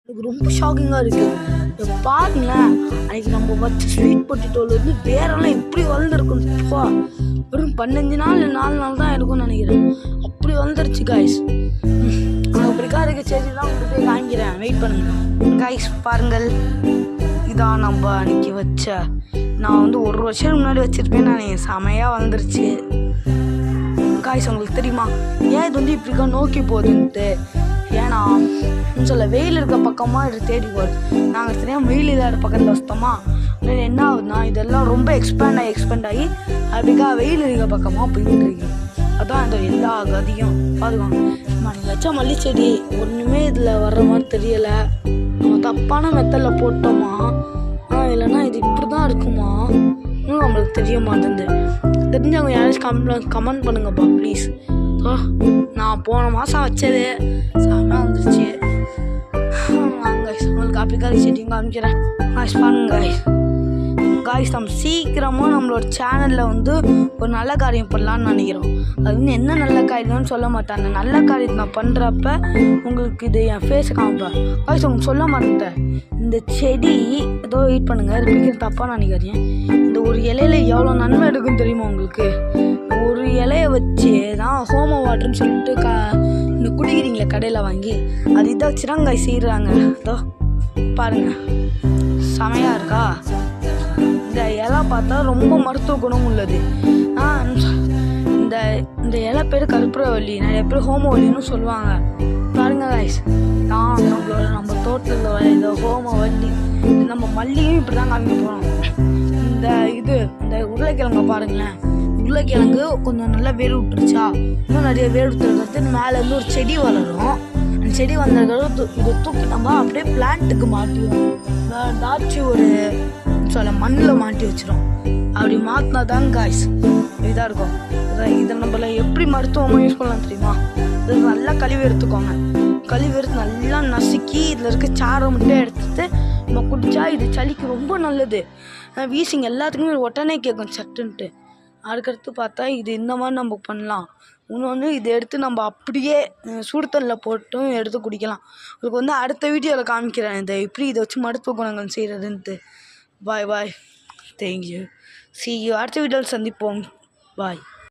எனக்கு ரொம்ப ஷாக்கிங்காக இருக்குது. பாருங்களேன், அன்றைக்கி நம்ம வச்ச ஸ்வீட் பொட்டேட்டோவில் வந்து வேரெல்லாம் எப்படி வளர்ந்துருக்குப்பா. வெறும் 15 நாள் 4 நாள் தான் இருக்கும்னு நினைக்கிறேன். அப்படி வளர்ந்துருச்சு காய்ஸ். அப்படிக்கா இருக்க செடிலாம் உங்களுக்கு போய் காமிக்கிறேன், வெயிட் பண்ணுங்க காய்ஸ். பாருங்கள், இதான் நம்ம அன்றைக்கி வச்ச, நான் வந்து 1 வருஷம் முன்னாடி வச்சுருப்பேன். நான் செமையாக வளர்ந்துருச்சு காய்ஸ். உங்களுக்கு தெரியுமா ஏன் இது வந்து இப்படிக்கா நோக்கி போகுதுன்ட்டு? ஏன்னா சொல்ல வெயில் இருக்க பக்கமாக இது தேடி போகுது. நாங்கள் சரியாக வெயில் இல்லாத பக்கத்தில் வச்சோமா, என்ன ஆகுதுன்னா இதெல்லாம் ரொம்ப எக்ஸ்பேண்ட் ஆகி அப்படிக்கா வெயில் இருக்க பக்கமாக போயிட்டு இருக்கு. அதான் இந்த எல்லா கதியும் பாதுகாங்க. நீங்கள் வச்ச மல்லி செடி ஒன்றுமே இதில் வர்ற மாதிரி தெரியலை. நம்ம தப்பான மெத்தடில் போட்டோமா, இல்லைன்னா இது இப்படி தான் இருக்குமா இன்னும் நம்மளுக்கு தெரிய மாட்டேங்குது. தெரிஞ்சவங்க யாராச்சும் கமெண்ட் பண்ணுங்கப்பா ப்ளீஸ். நான் போன மாதம் வச்சது சாப்பிட்டா வந்துருச்சு. உங்களுக்கு அப்படிக்காரி செடியும் காமிக்கிறேன் காய்ஸ். பாருங்க காய்ஸ், நம்ம சீக்கிரமாக நம்மளோட சேனலில் வந்து ஒரு நல்ல காரியம் பண்ணலான்னு நினைக்கிறோம். அது வந்து என்ன நல்ல காரியம்னு சொல்ல மாட்டாங்க. நல்ல காரியத்தை நான் பண்ணுறப்ப உங்களுக்கு இது என் ஃபேஸை காமிப்பேன் காய்ஸ். உங்களுக்கு சொல்ல மாட்டேன், இந்த செடி ஏதோ வெயிட் பண்ணுங்கள், அது பிடிக்கிற தப்பாக நினைக்காதீங்க. இந்த ஒரு இலையில எவ்வளோ நன்மை எடுக்குன்னு தெரியுமா உங்களுக்கு? ஒரு இலையை வச்சு தான் ஹோம வாட்டர்னு சொல்லிட்டு இந்த குடிக்கிறீங்களே கடையில் வாங்கி, அது இதை வச்சு தான் காய் செய்கிறாங்க. அதோ பாருங்கள், செமையாக இருக்கா? இந்த இலை பார்த்தா ரொம்ப மருத்துவ குணம் உள்ளது. இந்த இலை பேர் கற்பூரவள்ளி, நிறைய பேர் ஹோமவல்லின்னு சொல்லுவாங்க. பாருங்க காய்ஸ், நம்ம தோட்டத்தில் இந்த ஹோமவல்லி, நம்ம மல்லியும் இப்படி தான் காமிக்க போகிறோம். இந்த உருளைக்கிழங்க பாருங்களேன், உருளைக்கிழங்கு கொஞ்சம் நல்லா வேர் விட்டுருச்சா, இன்னும் நிறைய வேர் விட்டுருக்கிறது மேலேருந்து ஒரு செடி வளரும். அந்த செடி வந்ததுக்கு இதை தூக்கி நம்ம அப்படியே பிளான்ட்டுக்கு மாட்டிடுவோம். ஏதாச்சும் ஒரு மண்ணில் மாட்டி வச்சிடும். அப்படி மாற்றினா தான் காய்ஸ் இதாக இருக்கும். இதை நம்மள எப்படி மருத்துவமாக யூஸ் பண்ணலாம் தெரியுமா? இது நல்லா கழுவி எடுத்துக்கோங்க. கழுவி எடுத்து நல்லா நசுக்கி இதில் இருக்க சாரை மட்டும் எடுத்துட்டு நம்ம குடித்தா இது சளிக்கு ரொம்ப நல்லது. வீசிங் எல்லாத்துக்குமே உடனே கேட்கும் சட்டுன்ட்டு. அதுக்கடுத்து பார்த்தா இது இந்த மாதிரி நம்ம பண்ணலாம். இன்னொன்று, இதை எடுத்து நம்ம அப்படியே சுடுதண்ணில் போட்டும் எடுத்து குடிக்கலாம். உங்களுக்கு வந்து அடுத்த வீடியோவில் காமிக்கிறேன் இதை வச்சு மருத்துவ குணங்கள் செய்கிறதுன்ட்டு. பாய் பாய், தேங்க்யூ, see you. அடுத்த வீடியோவில் சந்திப்போம். பாய்.